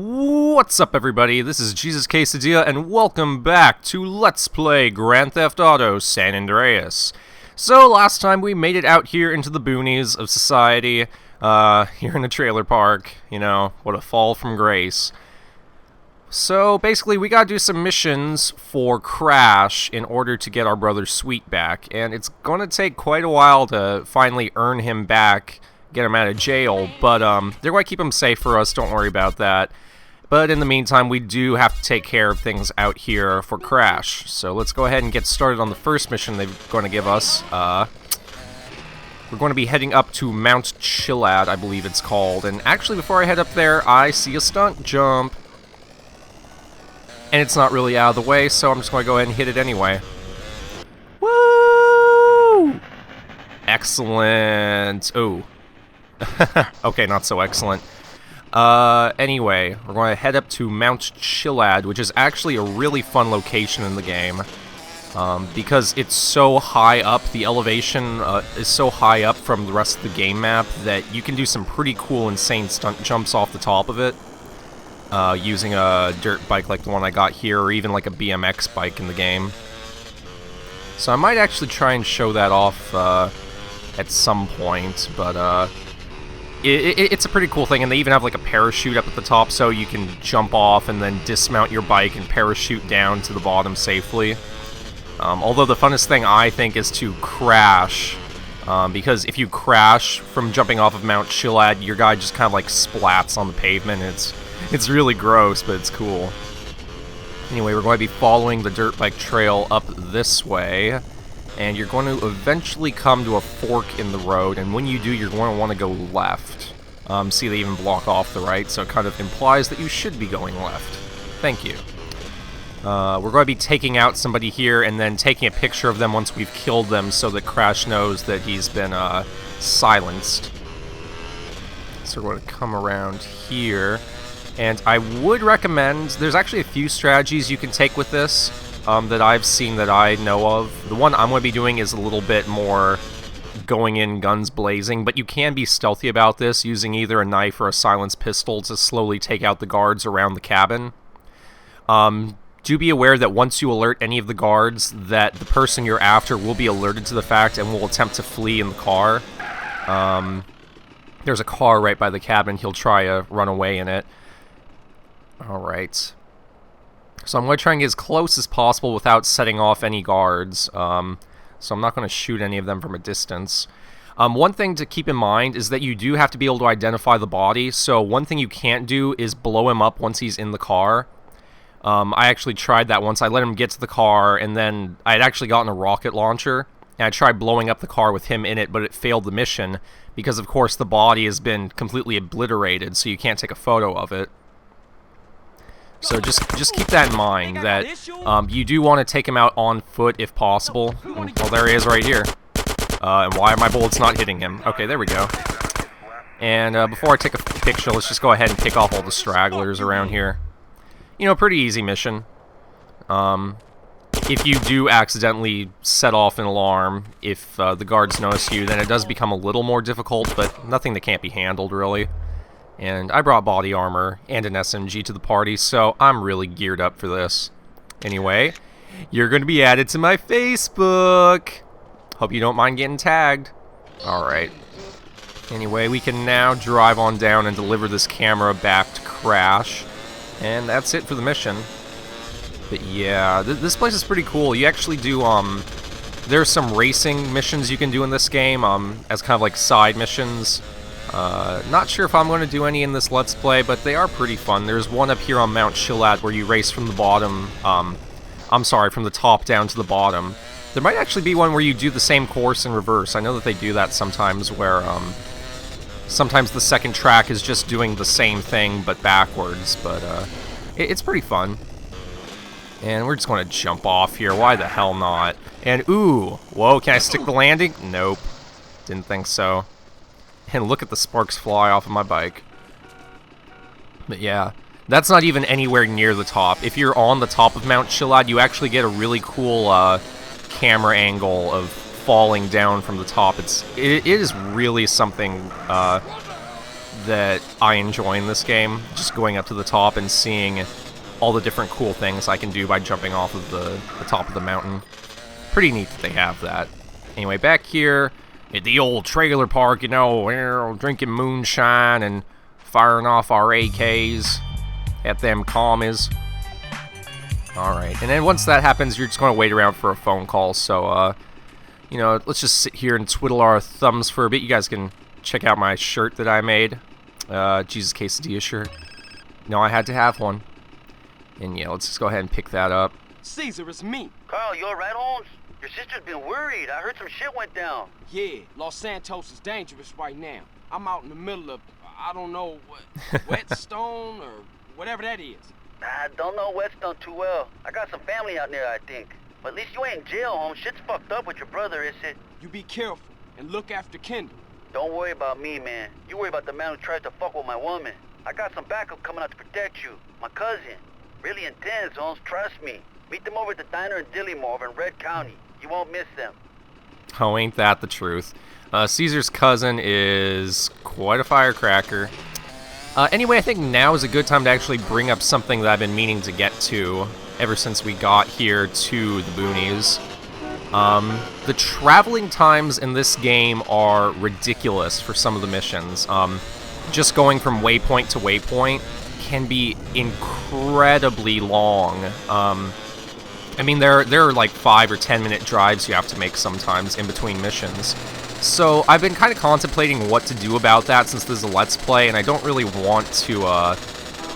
What's up, everybody? This is Jesus Quesadilla, and welcome back to Let's Play Grand Theft Auto San Andreas. So, last time we made it out here into the boonies of society, here in the trailer park. You know, what a fall from grace. So, basically, we gotta do some missions for Crash in order to get our brother Sweet back, and it's gonna take quite a while to finally earn him back, get him out of jail, but they're going to keep him safe for us, don't worry about that. But in the meantime, we do have to take care of things out here for Crash. So let's go ahead and get started on the first mission they're going to give us. We're going to be heading up to Mount Chilad, I believe it's called. And actually, before I head up there, I see a stunt jump. And it's not really out of the way, so I'm just going to go ahead and hit it anyway. Woo! Excellent. Oh. Okay, not so excellent. Anyway, we're going to head up to Mount Chilad, which is actually a really fun location in the game. Because it's so high up, the elevation is so high up from the rest of the game map that you can do some pretty cool, insane stunt jumps off the top of it. Using a dirt bike like the one I got here, or even like a BMX bike in the game. So I might actually try and show that off, at some point, but, it's a pretty cool thing, and they even have like a parachute up at the top so you can jump off and then dismount your bike and parachute down to the bottom safely. Although the funnest thing I think is to crash, because if you crash from jumping off of Mount Chilad, your guy just kind of like splats on the pavement. It's really gross, but it's cool. Anyway, we're going to be following the dirt bike trail up this way. And you're going to eventually come to a fork in the road, and when you do, you're going to want to go left. See, they even block off the right, so it kind of implies that you should be going left. Thank you. We're going to be taking out somebody here, and then taking a picture of them once we've killed them, so that Crash knows that he's been silenced. So we're going to come around here, and I would recommend, there's actually a few strategies you can take with this. That I've seen that I know of. The one I'm going to be doing is a little bit more going in guns blazing, but you can be stealthy about this using either a knife or a silenced pistol to slowly take out the guards around the cabin. Do be aware that once you alert any of the guards, that the person you're after will be alerted to the fact and will attempt to flee in the car. There's a car right by the cabin. He'll try to run away in it. Alright. So I'm going to try and get as close as possible without setting off any guards. So I'm not going to shoot any of them from a distance. One thing to keep in mind is that you do have to be able to identify the body. So one thing you can't do is blow him up once he's in the car. I actually tried that once. I let him get to the car, and then I had actually gotten a rocket launcher. And I tried blowing up the car with him in it, but it failed the mission. Because, of course, the body has been completely obliterated, so you can't take a photo of it. So just keep that in mind, that you do want to take him out on foot if possible. And, well, there he is right here. And why are my bullets not hitting him? Okay, there we go. And before I take a picture, let's just go ahead and pick off all the stragglers around here. You know, pretty easy mission. If you do accidentally set off an alarm, if the guards notice you, then it does become a little more difficult, but nothing that can't be handled, really. And I brought body armor and an SMG to the party, so I'm really geared up for this. Anyway, you're going to be added to my Facebook. Hope you don't mind getting tagged. Alright. Anyway, we can now drive on down and deliver this camera back to Crash. And that's it for the mission. But yeah, this place is pretty cool. You actually do, there's some racing missions you can do in this game, as kind of like side missions. Not sure if I'm going to do any in this Let's Play, but they are pretty fun. There's one up here on Mount Chilad where you race from the bottom, I'm sorry, from the top down to the bottom. There might actually be one where you do the same course in reverse. I know that they do that sometimes, where, sometimes the second track is just doing the same thing, but backwards, but, it's pretty fun. And we're just going to jump off here, why the hell not? And, ooh, whoa, can I stick the landing? Nope, didn't think so. And look at the sparks fly off of my bike. But yeah, that's not even anywhere near the top. If you're on the top of Mount Chilad, you actually get a really cool camera angle of falling down from the top. It is really something that I enjoy in this game. Just going up to the top and seeing all the different cool things I can do by jumping off of the top of the mountain. Pretty neat that they have that. Anyway, back here at the old trailer park, you know, we're drinking moonshine and firing off our AKs at them commies. Alright, and then once that happens, you're just going to wait around for a phone call, so, you know, let's just sit here and twiddle our thumbs for a bit. You guys can check out my shirt that I made. Jesus Quesadilla shirt. No, I had to have one. And yeah, let's just go ahead and pick that up. Caesar, it's me. Carl, you alright, Holmes? Your sister's been worried. I heard some shit went down. Yeah, Los Santos is dangerous right now. I'm out in the middle of, I don't know, Whetstone or whatever that is. I don't know Whetstone too well. I got some family out there, I think. But at least you ain't in jail, Holmes. Shit's fucked up with your brother, is it? You be careful and look after Kendall. Don't worry about me, man. You worry about the man who tried to fuck with my woman. I got some backup coming out to protect you. My cousin. Really intense, Holmes. Trust me. Meet them over at the diner in Dillimore over in Red County. You won't miss them. Oh, ain't that the truth. Caesar's cousin is quite a firecracker. Anyway, I think now is a good time to actually bring up something that I've been meaning to get to ever since we got here to the boonies. The traveling times in this game are ridiculous for some of the missions. Just going from waypoint to waypoint can be incredibly long. I mean, there are like 5 or 10 minute drives you have to make sometimes in between missions. So I've been kind of contemplating what to do about that since this is a Let's Play, and I don't really want to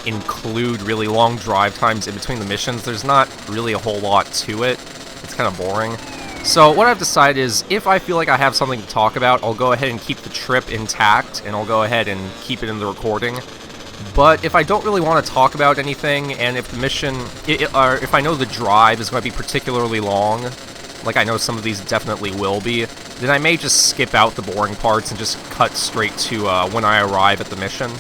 include really long drive times in between the missions. There's not really a whole lot to it. It's kind of boring. So what I've decided is, if I feel like I have something to talk about, I'll go ahead and keep the trip intact, and I'll go ahead and keep it in the recording. But if I don't really want to talk about anything, and if the mission, or if I know the drive is going to be particularly long, like I know some of these definitely will be, then I may just skip out the boring parts and just cut straight to when I arrive at the mission.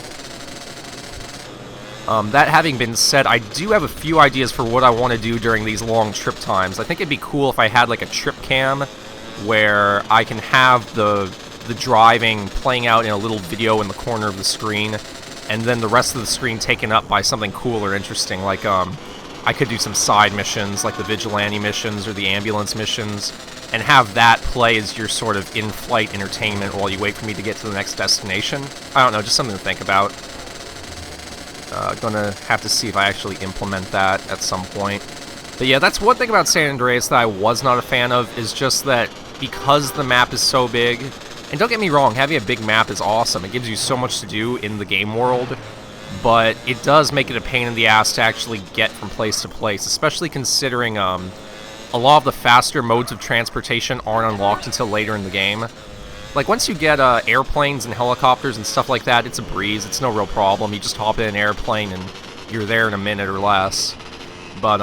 That having been said, I do have a few ideas for what I want to do during these long trip times. I think it'd be cool if I had like a trip cam where I can have the driving playing out in a little video in the corner of the screen, and then the rest of the screen taken up by something cool or interesting, like I could do some side missions, like the vigilante missions or the ambulance missions, and have that play as your sort of in-flight entertainment while you wait for me to get to the next destination. I don't know, just something to think about. Gonna have to see if I actually implement that at some point. But yeah, that's one thing about San Andreas that I was not a fan of, is just that because the map is so big, and don't get me wrong, having a big map is awesome. It gives you so much to do in the game world, but it does make it a pain in the ass to actually get from place to place, especially considering a lot of the faster modes of transportation aren't unlocked until later in the game. Like, once you get airplanes and helicopters and stuff like that, it's a breeze. It's no real problem. You just hop in an airplane and you're there in a minute or less. But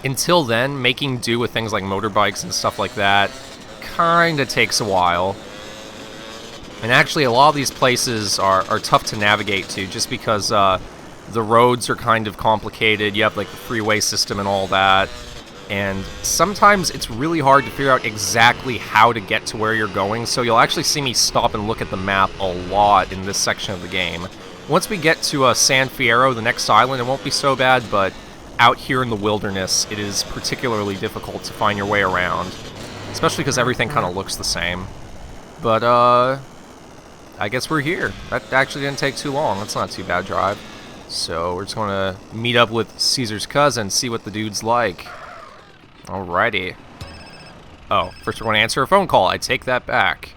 until then, making do with things like motorbikes and stuff like that kinda takes a while. And actually, a lot of these places are tough to navigate to, just because the roads are kind of complicated. You have like the freeway system and all that. And sometimes it's really hard to figure out exactly how to get to where you're going, so you'll actually see me stop and look at the map a lot in this section of the game. Once we get to San Fierro, the next island, it won't be so bad, but out here in the wilderness, it is particularly difficult to find your way around, especially because everything kind of looks the same. But, I guess we're here. That actually didn't take too long. That's not too bad drive. So we're just going to meet up with Caesar's cousin, see what the dude's like. Alrighty. Oh, first we're going to answer a phone call. I take that back.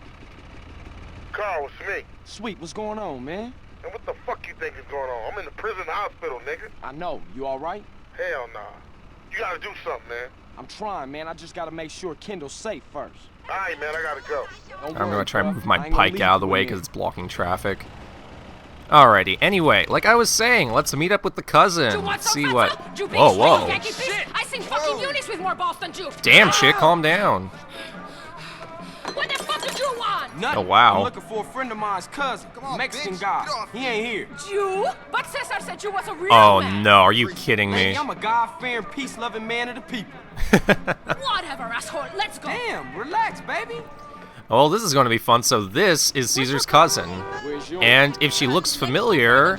Carl, it's me. Sweet, what's going on, man? And what the fuck you think is going on? I'm in the prison hospital, nigga. I know. You alright? Hell nah. You gotta do something, man. I'm trying, man. I just gotta make sure Kendall's safe first. Alright, man, I gotta go. Don't I'm worry, going to try and bruh. move my I ain't gonna pike leave out of the you way in because here. it's blocking traffic. Alrighty. Anyway, like I was saying, let's meet up with the cousin. Let's see what... Whoa, whoa. I seen fucking units with more balls than you. Damn, chick, calm down. What the fuck did you want? Nothing. Oh, wow. I'm looking for a friend of mine's cousin, Mexican guy. He ain't here. You? But Cesar said you was a real Oh, man. no. Are you kidding me? Hey, I'm a God-fearing, peace-loving man of the people. Whatever, asshole. Let's go. Damn, relax, baby. Well, this is going to be fun. So this is Caesar's cousin. Where's yours? And if she looks familiar,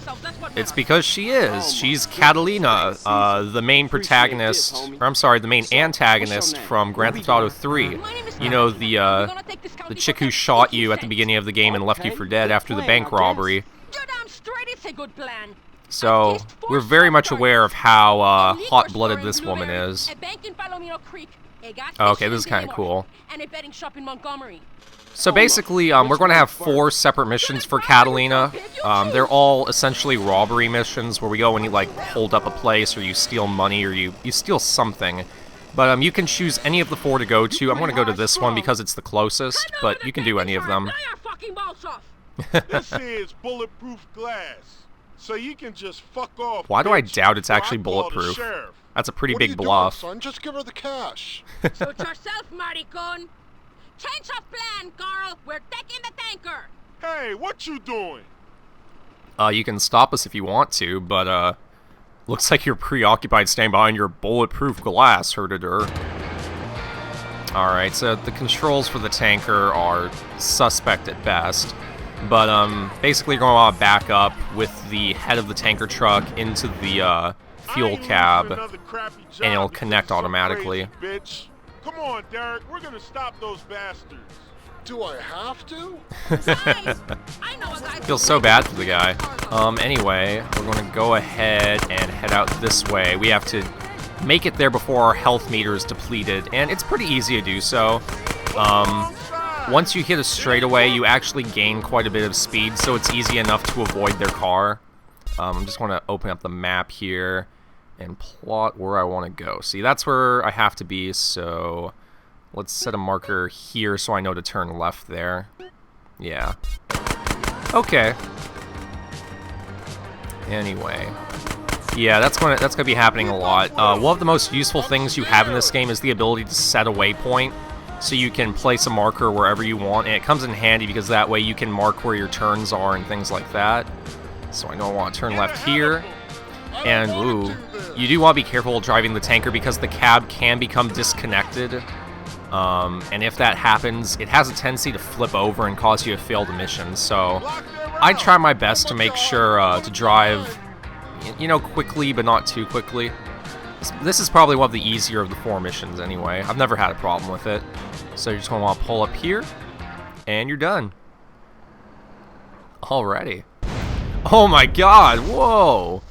it's because she is. She's Catalina, the main protagonist, or I'm sorry, the main antagonist from Grand Theft Auto 3. You know, the chick who shot you at the beginning of the game and left you for dead after the bank robbery. You're damn straight, it's a good plan. So, we're very much aware of how hot-blooded this woman is. A bank in Palomino Creek, a gas Okay, station this is in kind of Delaware, cool. and a betting shop in Montgomery. So basically, we're going to have 4 separate missions for Catalina. They're all essentially robbery missions where we go and you like hold up a place or you steal money or you steal something. But you can choose any of the 4 to go to. I'm going to go to this one because it's the closest, but you can do any of them. Blow your fucking balls off. This is bulletproof glass, so you can just fuck off. Why do I bitch, doubt it's or I actually call the bulletproof? sheriff. That's a pretty What are big you bluff. doing, son? Just give her the cash. Suit yourself, maricon. Change of plan, Carl. We're taking the tanker. Hey, what you doing? You can stop us if you want to, but looks like you're preoccupied staying behind your bulletproof glass, herder. Alright, so the controls for the tanker are suspect at best. But basically you're going to want to back up with the head of the tanker truck into the fuel cab, and it'll connect automatically. Bitch. Come on, Derek. We're gonna stop those bastards. Do I have to? Guys, I know a guy who Feels so bad for the guy. Anyway, we're going to go ahead and head out this way. We have to make it there before our health meter is depleted, and it's pretty easy to do so. Once you hit a straightaway, you actually gain quite a bit of speed, so it's easy enough to avoid their car. I just want to open up the map here and plot where I want to go. See, that's where I have to be, so let's set a marker here so I know to turn left there. Yeah. Okay. Anyway. Yeah, that's gonna be happening a lot. One of the most useful things you have in this game is the ability to set a waypoint, so you can place a marker wherever you want, and it comes in handy because that way you can mark where your turns are and things like that. So I know I want to turn left here. And, ooh, you do want to be careful driving the tanker because the cab can become disconnected. And if that happens, it has a tendency to flip over and cause you to fail the mission. So I try my best to make sure to drive, you know, quickly, but not too quickly. This is probably one of the easier of the 4 missions anyway. I've never had a problem with it. So you just want to pull up here, and you're done. Alrighty. Oh my god, whoa!